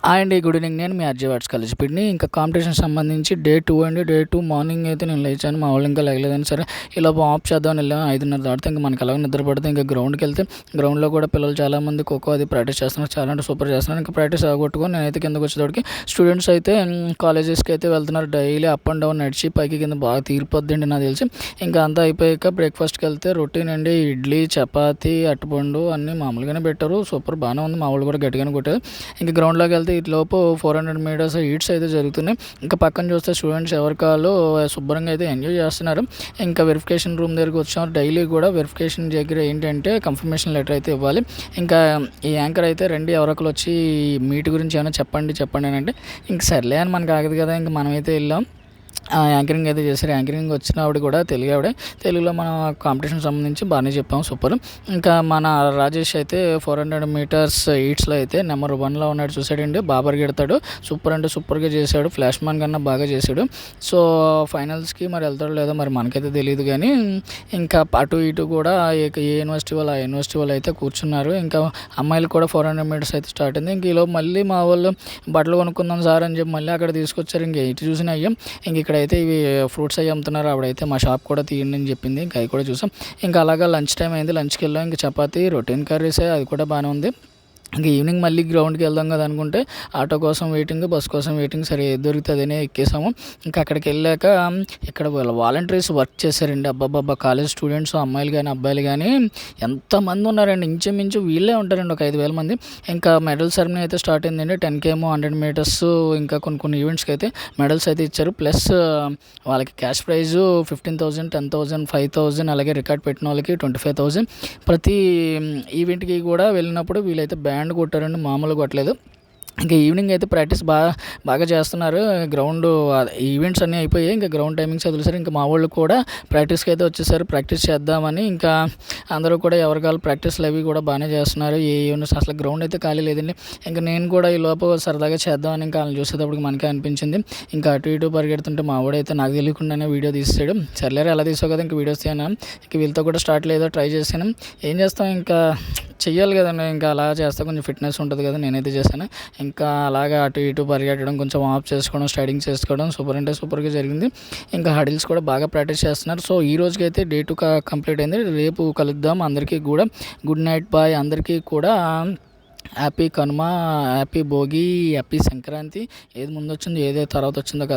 Hi అండి, good evening. నేను మీ RJ watts కలిసిపిడిని. ఇంకా కాంపిటీషన్ సంబంధించి డే 2 అండి. డే 2 మార్నింగ్ అయితే నేను లేచాను. మా వాళ్ళు ఇంకా లేగలేదని సరే ఈలోపు ఆఫ్ చేద్దామని వెళ్ళాము. 5:30 దాటితే ఇంకా మనకి ఎలాగో నిద్ర పడితే ఇంకా గ్రౌండ్కి వెళ్తే గ్రౌండ్లో కూడా పిల్లలు చాలామంది ఖోఖో అది ప్రాక్టీస్ చేస్తున్నారు. చాలా అంటే సూపర్ చేస్తున్నారు. ఇంకా ప్రాక్టీస్ అవగొట్టుకొని నేనైతే కిందకు వచ్చేటోడికి స్టూడెంట్స్ అయితే కాలేజెస్కి అయితే వెళ్తున్నారు. డైలీ అప్ అండ్ డౌన్ నడిచి పైకి కింద బాగా తీరిపోద్దండి నాకు తెలిసి. ఇంకా అంతా అయిపోయాక బ్రేక్ఫాస్ట్కి వెళ్తే రొటీన్ అండి. ఇడ్లీ, చపాతి, అరటిపండు అన్నీ మామూలుగానే పెట్టారు. సూపర్ బాగానే ఉంది. మా వాళ్ళు కూడా గట్టిగానే కొట్టారు. ఇంకా గ్రౌండ్లోకి వెళ్తే ఇటులోపు 400 మీటర్స్ హీట్స్ అయితే జరుగుతున్నాయి. ఇంకా పక్కన చూస్తే స్టూడెంట్స్ ఎవరి కాళ్ళు శుభ్రంగా అయితే ఎంజాయ్ చేస్తున్నారు. ఇంకా వెరిఫికేషన్ రూమ్ దగ్గరికి వచ్చాము. డైలీ కూడా వెరిఫికేషన్ దగ్గర ఏంటంటే కన్ఫర్మేషన్ లెటర్ అయితే ఇవ్వాలి. ఇంకా ఈ యాంకర్ అయితే రండి ఎవరొకరు వచ్చి మీట్ గురించి ఏమైనా చెప్పండి అని అంటే ఇంక సర్లే అని మనకు ఆగదు కదా. ఇంక మనమైతే వెళ్ళాం. యాంకరింగ్ అయితే చేశారు. యాంకరింగ్ వచ్చిన ఆవిడ కూడా తెలుగులో మన కాంపిటీషన్ సంబంధించి బాగానే చెప్పాము. సూపర్. ఇంకా మన రాజేష్ అయితే 400 మీటర్స్ హీట్స్లో అయితే నెంబర్ 1లో ఉన్నాడు. చూసాడండి, బాబర్ గెడతాడు. సూపర్ అంటే సూపర్గా చేశాడు. ఫ్లాష్ మ్యాన్ కన్నా బాగా చేశాడు. సో ఫైనల్స్కి మరి వెళ్తాడో లేదో మరి మనకైతే తెలియదు. కానీ ఇంకా అటు ఇటు కూడా ఏ యూనివర్సిటీ వాళ్ళు ఆ యూనివర్సిటీ వాళ్ళు అయితే కూర్చున్నారు. ఇంకా అమ్మాయిలు కూడా 400 మీటర్స్ అయితే స్టార్ట్ అయింది. ఇంక ఈలోపు మళ్ళీ మా వాళ్ళు బట్టలు కొనుక్కుందాం సార్ అని చెప్పి మళ్ళీ అక్కడ తీసుకొచ్చారు. ఇంక ఎటు చూసిన అయ్యాం. ఇంక ఇక్కడైతే ఇవి ఫ్రూట్స్ అవి అమ్ముతున్నారు. ఆవిడైతే మా షాప్ కూడా తీయండి అని చెప్పింది. ఇంకా అవి కూడా చూసాం. ఇంకా అలాగా లంచ్ టైం అయింది. లంచ్కి వెళ్ళాం. ఇంకా చపాతీ, రొటీన్ కర్రీసే, అది కూడా బాగానే ఉంది. ఇంకా ఈవినింగ్ మళ్ళీ గ్రౌండ్కి వెళ్దాం కదా అనుకుంటే ఆటో కోసం వెయిటింగ్, బస్ కోసం వెయిటింగ్. సరే ఏది దొరుకుతుందనే ఎక్కేసాము. ఇంకా అక్కడికి వెళ్ళాక ఇక్కడ వాలంటీర్స్ వర్క్ చేశారండి. అబ్బాబ్బా, కాలేజ్ స్టూడెంట్స్ అమ్మాయిలు కానీ అబ్బాయిలు కానీ ఎంతమంది ఉన్నారండి. ఇంచుమించు వీళ్ళే ఉంటారండి, ఒక 5,000 మంది. ఇంకా మెడల్ సెరమనీ అయితే స్టార్ట్ అయిందండి. 10K 100 మీటర్స్ ఇంకా కొన్ని ఈవెంట్స్కి అయితే మెడల్స్ అయితే ఇచ్చారు. ప్లస్ వాళ్ళకి క్యాష్ ప్రైజు 15,000, 10,000, 5,000, అలాగే రికార్డ్ పెట్టిన వాళ్ళకి 25,000. ప్రతి ఈవెంట్కి కూడా వెళ్ళినప్పుడు వీళ్ళైతే బ్యాండ్ కొట్టారండి, మామూలుగా కొట్టలేదు. ఇంకా ఈవినింగ్ అయితే ప్రాక్టీస్ బాగా చేస్తున్నారు. గ్రౌండ్ ఈవెంట్స్ అన్నీ అయిపోయాయి. ఇంకా గ్రౌండ్ టైమింగ్స్ వదిలేసారు. ఇంకా మా వాళ్ళు కూడా ప్రాక్టీస్కి అయితే వచ్చేసారు. ప్రాక్టీస్ చేద్దామని ఇంకా అందరూ కూడా ఎవరికాలు ప్రాక్టీస్లు అవి కూడా బాగానే చేస్తున్నారు. ఏ యూనిట్స్ అసలు గ్రౌండ్ అయితే ఖాళీ లేదండి. ఇంకా నేను కూడా ఈ లోపు సరదాగా చేద్దామని ఇంకా వాళ్ళని చూసేటప్పుడు మనకే అనిపించింది. ఇంకా అటు ఇటు పరిగెడుతుంటే మా వాడైతే నాకు తెలియకుండానే వీడియో తీసాడు. సర్లేరు ఎలా తీసావు కదా ఇంకా వీడియోస్ తీయను. ఇంక వీళ్ళతో కూడా స్టార్ట్ లేదో ట్రై చేశాను. ఏం చేస్తాం, ఇంకా చెయ్యాలి కదండి. ఇంకా అలా చేస్తే కొంచెం ఫిట్నెస్ ఉంటుంది కదా. నేనైతే చేశాను. ఇంకా అలాగా అటు ఇటు పరిగెట్టడం, కొంచెం ఆఫ్ చేసుకోవడం, స్టైడింగ్ చేసుకోవడం సూపర్ అంటే సూపర్గా జరిగింది. ఇంకా హడిల్స్ కూడా బాగా ప్రాక్టీస్ చేస్తున్నారు. సో ఈ రోజుకైతే డే 2 కంప్లీట్ అయింది. రేపు కలుద్దాం. అందరికీ కూడా గుడ్ నైట్, బాయ్. అందరికీ కూడా happy Kanuma, happy Bhogi, happy Sankranti. ఏది ముందు వచ్చిందో ఏదో తర్వాత వచ్చిందో కదా.